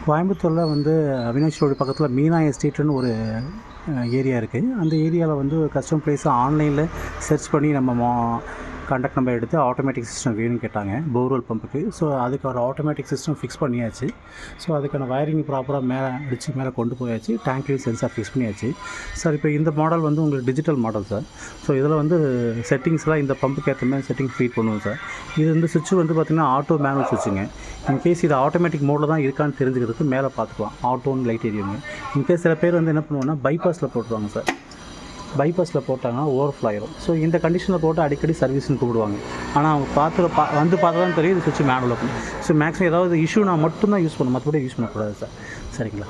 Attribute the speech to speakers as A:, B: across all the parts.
A: கோயம்புத்தூரில் வந்து அவினாஷ் ரோடு பக்கத்தில் மீனா எஸ்டேட்டுன்னு ஒரு ஏரியா இருக்குது. அந்த ஏரியாவில் வந்து கஸ்டம் ப்ளேஸை ஆன்லைனில் சர்ச் பண்ணி நம்ம கான்டாக்ட் நம்பர் எடுத்து ஆட்டோமேட்டிக் சிஸ்டம் வேணும்னு கேட்டாங்க போர்வெல் பம்புக்கு. ஸோ அதுக்கு ஒரு ஆட்டோமேட்டிக் சிஸ்டம் ஃபிக்ஸ் பண்ணியாச்சு. ஸோ அதுக்கான வயரிங் ப்ராப்பராக மேலே கொண்டு போயாச்சு. டேங்க்லேயும் சென்சார் ஃபிக்ஸ் பண்ணியாச்சு சார். இப்போ இந்த மாடல் வந்து உங்களுக்கு டிஜிட்டல் மாடல் சார். ஸோ இதில் வந்து செட்டிங்ஸ்லாம் இந்த பம்புக்கு ஏற்ற மாதிரி செட்டிங் ஃபீட் பண்ணுவோம் சார். இது வந்து சுவிட்ச் வந்து பார்த்திங்கன்னா ஆட்டோ மேனுவல் சுவிட்சுங்க. இன்கேஸ் இது ஆட்டோமேட்டிக் மோடில் தான் இருக்கான்னு தெரிஞ்சுக்கிறதுக்கு மேலே பார்த்துக்கலாம் ஆட்டோன்னு லைட் எரியுங்க. இன்கேஸ் சில பேர் வந்து என்ன பண்ணுவோன்னா பைபாஸில் போட்டுருவாங்க சார். பைபாஸில் போட்டாங்கன்னா ஓவர்ஃப்ளோ ஆயிரும். ஸோ இந்த கண்டிஷனில் போட்டு அடிக்கடி சர்வீஸ்னு கூப்பிடுவாங்க. ஆனால் அவங்க வந்து பார்த்தா தான் தெரியும் இது சுவிட்ச் மேனுவல் இருக்கும். ஸோ மேக்ஸிமம் ஏதாவது இஷ்யூனா மட்டும்தான் யூஸ் பண்ணணும், மற்றபடி யூஸ் பண்ணக்கூடாது சார். சரிங்களா.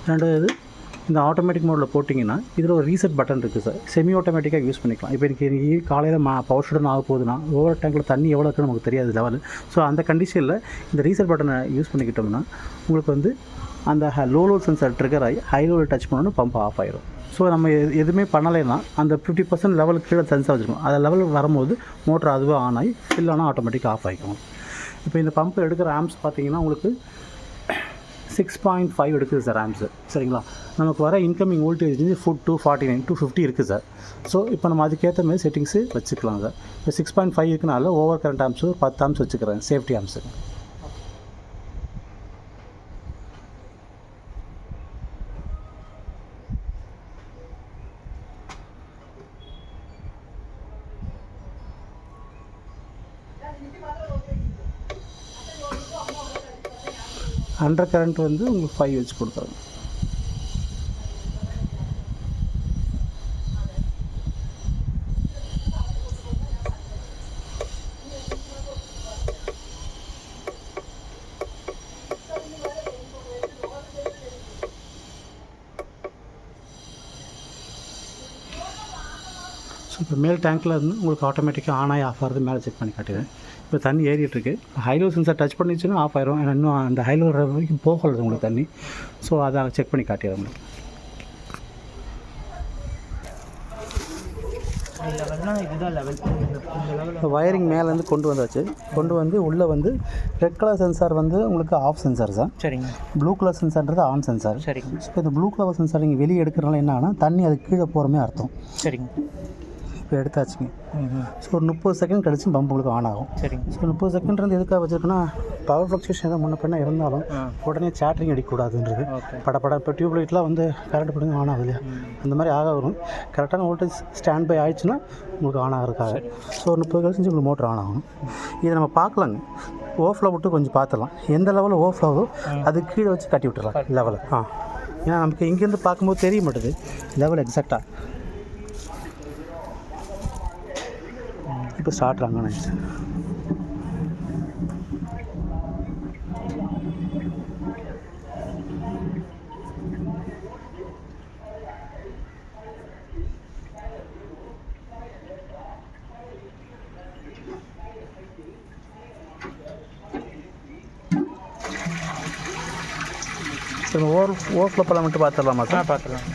A: ரெண்டாவது இந்த ஆட்டோமேட்டிக் மோடில் போட்டிங்கன்னா இதில் ஒரு ரீசெட் பட்டன் இருக்குது சார். செமி ஆட்டோமேட்டிக்காக யூஸ் பண்ணிக்கலாம். இப்போ எனக்கு காலையில் பவர் ஷூடன் ஆக போகுதுன்னா ஓவர் டேங்கில் தண்ணி எவ்வளோ இருக்குன்னு நமக்கு தெரியாது லெவல். ஸோ அந்த கண்டிஷனில் இந்த ரீசெட் பட்டனை யூஸ் பண்ணிக்கிட்டோம்னா உங்களுக்கு வந்து அந்த லோ லோட் சென்சார் ட்ரிகர் ஆகி ஹை லோவில் டச் பண்ணோன்னா பம்ப் ஆஃப் ஆயிரும். ஸோ நம்ம எதுவுமே பண்ணலைன்னா அந்த 50% லெவலுக்கு கீழே சென்சார் வச்சுக்கணும். அந்த லெவல் வரும்போது மோட்டர் அதுவே ஆன் ஆகி ஃபில் ஆனால் ஆட்டோமேட்டிக்காக ஆஃப் ஆகிக்கும். இப்போ இந்த பம்ப் எடுக்கிற ஆம்ஸ் பார்த்தீங்கன்னா உங்களுக்கு 6.5 எடுக்குது சார் ஆம்ஸு. சரிங்களா. நமக்கு வர இன்கமிங் வோல்டேஜ் வந்து 249 250 இருக்குது சார். ஸோ இப்போ நம்ம அதுக்கேற்ற மாதிரி செட்டிங்ஸு வச்சுக்கலாம் சார். இப்போ 6.5 இருக்குனால ஓவர் கரண்ட் ஆம்ஸு 10 ஆம்ஸ் வச்சுக்கிறேன், சேஃப்டி ஆம்ஸு. அண்டர் கரண்ட் வந்து உங்களுக்கு 5 வச்சு கொடுத்துருங்க. ஸோ இப்போ மேல் டேங்க்கில் இருந்து உங்களுக்கு ஆட்டோமேட்டிக்காக ஆன் ஆகி ஆஃப் ஆகிறது மேலே செக் பண்ணி காட்டுவேன். இப்போ தண்ணி ஏறிட்டுருக்கு. ஹைலோ சென்சார் டச் பண்ணிச்சுன்னா ஆஃப் ஆயிரும். ஏன்னா இன்னும் அந்த ஹைலோ வரைக்கும் போகல உங்களுக்கு தண்ணி. ஸோ அதை செக் பண்ணி காட்டிடுறேன் உங்களுக்கு. இப்போ வயரிங் மேலேருந்து கொண்டு வந்தாச்சு. கொண்டு வந்து உள்ளே வந்து ரெட் கலர் சென்சார் வந்து உங்களுக்கு ஆஃப் சென்சார் சார். சரிங்க. ப்ளூ கலர் சென்சார்ன்றது ஆன் சென்சார். சரிங்க. இப்போ இந்த ப்ளூ கலர் சென்சார் நீங்கள் வெளியே எடுக்கிறனால என்ன ஆனால் தண்ணி அது கீழே போகிறமே அர்த்தம். சரிங்க. இப்போ எடுத்தாச்சுங்க. ஸோ ஒரு 30 செகண்ட் கழிச்சு பம்ப் உங்களுக்கு ஆன் ஆகும். சரிங்க. ஸோ 30 செகண்ட் எதுக்காக வச்சுருக்குன்னா பவர் ஃப்ளக்சுவேஷன் எதாவது முன்ன பண்ண இருந்தாலும் உடனே சேட்டரிங் அடிக்கக்கூடாதுன்றது. பட இப்போ டியூப் லைட்லாம் வந்து கரண்ட் படுங்க ஆன் ஆகுது இல்லையா, அந்த மாதிரி வரும். கரெக்டான வோல்டேஜ் ஸ்டாண்ட் பை ஆயிடுச்சுன்னா உங்களுக்கு ஆன் ஆகிறதுக்காக. ஸோ ஒரு 30 கழிச்சு உங்களுக்கு மோட்டர் ஆன் ஆகும். இதை நம்ம பார்க்கலாங்க. ஓவர்ஃப்ளோ விட்டு கொஞ்சம் பார்த்துடலாம். எந்த லெவலில் ஓவர்ஃப்ளோவோ அது கீழே வச்சு கட்டி விட்டுறலாம் லெவலு. ஏன்னா நமக்கு இங்கேருந்து பார்க்கும்போது தெரிய மாட்டுது லெவல் எக்ஸாக்டாக. இப்போ ஸ்டார்ட் ஆகணும். ஓவர்ஃப்ளோ பண்ண மட்டும் பார்த்துடலாமா சார்? பார்த்துடலாம்.